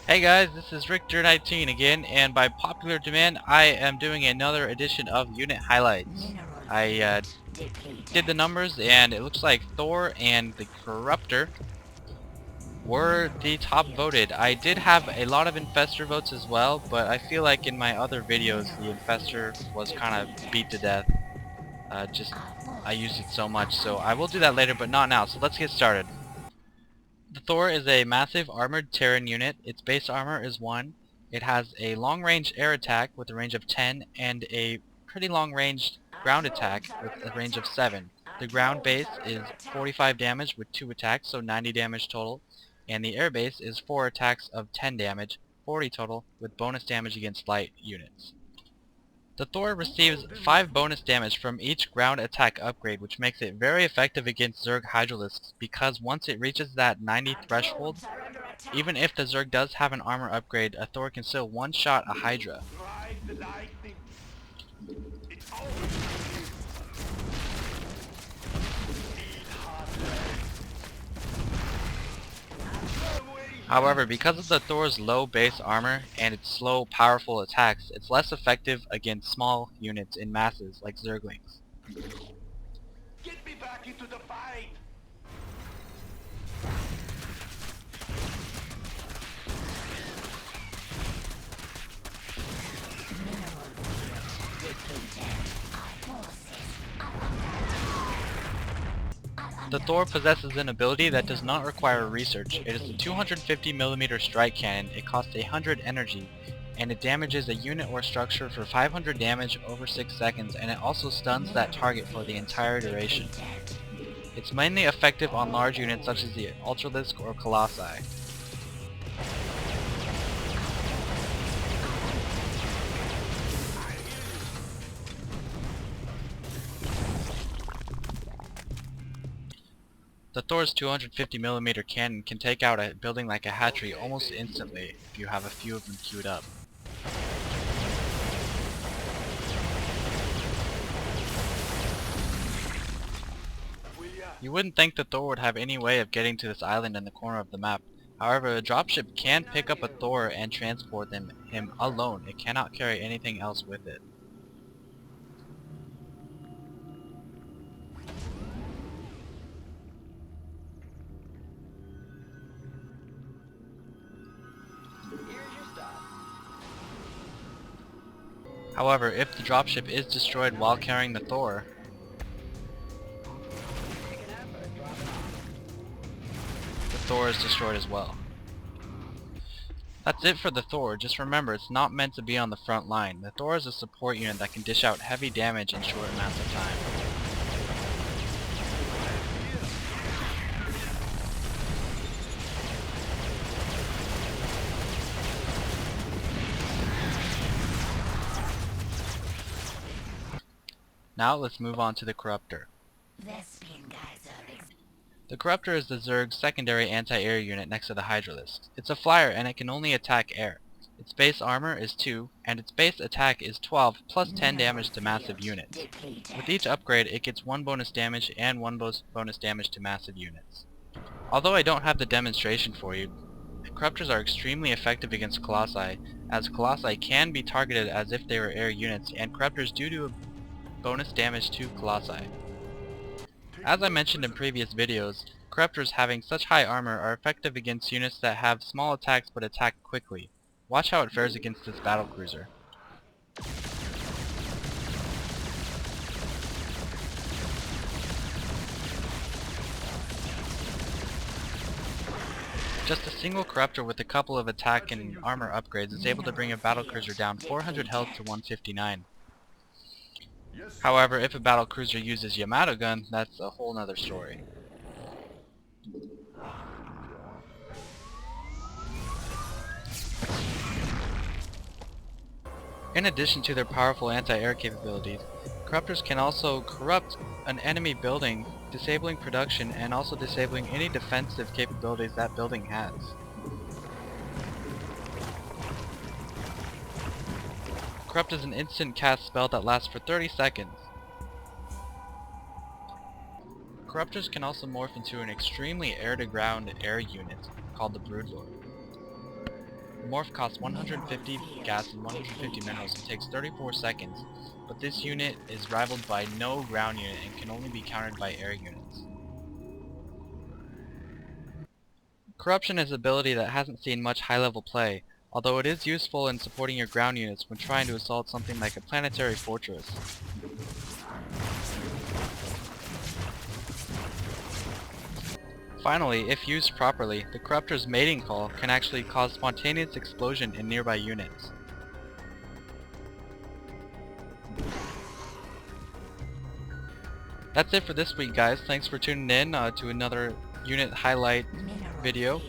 Hey guys, this is Richter19 again, and by popular demand, I am doing another edition of Unit Highlights. I did the numbers, and it looks like Thor and the Corrupter were the top voted. I did have a lot of Infestor votes as well, but I feel like in my other videos, the Infestor was kind of beat to death. I used it so much, so I will do that later, but not now. So let's get started. The Thor is a massive armored Terran unit. Its base armor is 1. It has a long-range air attack with a range of 10 and a pretty long-range ground attack with a range of 7. The ground base is 45 damage with 2 attacks, so 90 damage total, and the air base is 4 attacks of 10 damage, 40 total, with bonus damage against light units. The Thor receives 5 bonus damage from each ground attack upgrade, which makes it very effective against Zerg Hydralisks because once it reaches that 90 threshold, even if the Zerg does have an armor upgrade, a Thor can still one-shot a Hydra. However, because of the Thor's low base armor and its slow, powerful attacks, it's less effective against small units in masses like Zerglings. Get me back into the fight! The Thor possesses an ability that does not require research. It is a 250mm strike cannon, it costs 100 energy, and it damages a unit or structure for 500 damage over 6 seconds, and it also stuns that target for the entire duration. It's mainly effective on large units such as the Ultralisk or Colossi. The Thor's 250mm cannon can take out a building like a hatchery almost instantly if you have a few of them queued up. You wouldn't think the Thor would have any way of getting to this island in the corner of the map. However, a dropship can pick up a Thor and transport him alone. It cannot carry anything else with it. However, if the dropship is destroyed while carrying the Thor, the Thor is destroyed as well. That's it for the Thor. Just remember, it's not meant to be on the front line. The Thor is a support unit that can dish out heavy damage in short amounts of time. Now let's move on to the Corruptor. The Corruptor is the Zerg's secondary anti-air unit next to the Hydralisks. It's a flyer and it can only attack air. Its base armor is 2, and its base attack is 12 plus 10 damage to massive units. With each upgrade, it gets 1 bonus damage and 1 bonus damage to massive units. Although I don't have the demonstration for you, Corruptors are extremely effective against Colossi, as Colossi can be targeted as if they were air units, and Corruptors do bonus damage to Colossi. As I mentioned in previous videos, Corruptors having such high armor are effective against units that have small attacks but attack quickly. Watch how it fares against this battlecruiser. Just a single Corruptor with a couple of attack and armor upgrades is able to bring a battlecruiser down 400 health to 159. However, if a battlecruiser uses Yamato gun, that's a whole nother story. In addition to their powerful anti-air capabilities, Corruptors can also corrupt an enemy building, disabling production and also disabling any defensive capabilities that building has. Corrupt is an instant cast spell that lasts for 30 seconds. Corruptors can also morph into an extremely air-to-ground air unit called the Broodlord. Morph costs 150 gas and 150 minerals and takes 34 seconds, but this unit is rivaled by no ground unit and can only be countered by air units. Corruption is an ability that hasn't seen much high-level play, although it is useful in supporting your ground units when trying to assault something like a planetary fortress. Finally, if used properly, the Corruptor's mating call can actually cause spontaneous explosion in nearby units. That's it for this week, guys. Thanks for tuning in to another unit highlight video.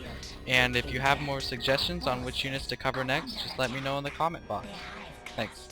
And if you have more suggestions on which units to cover next, just let me know in the comment box. Thanks.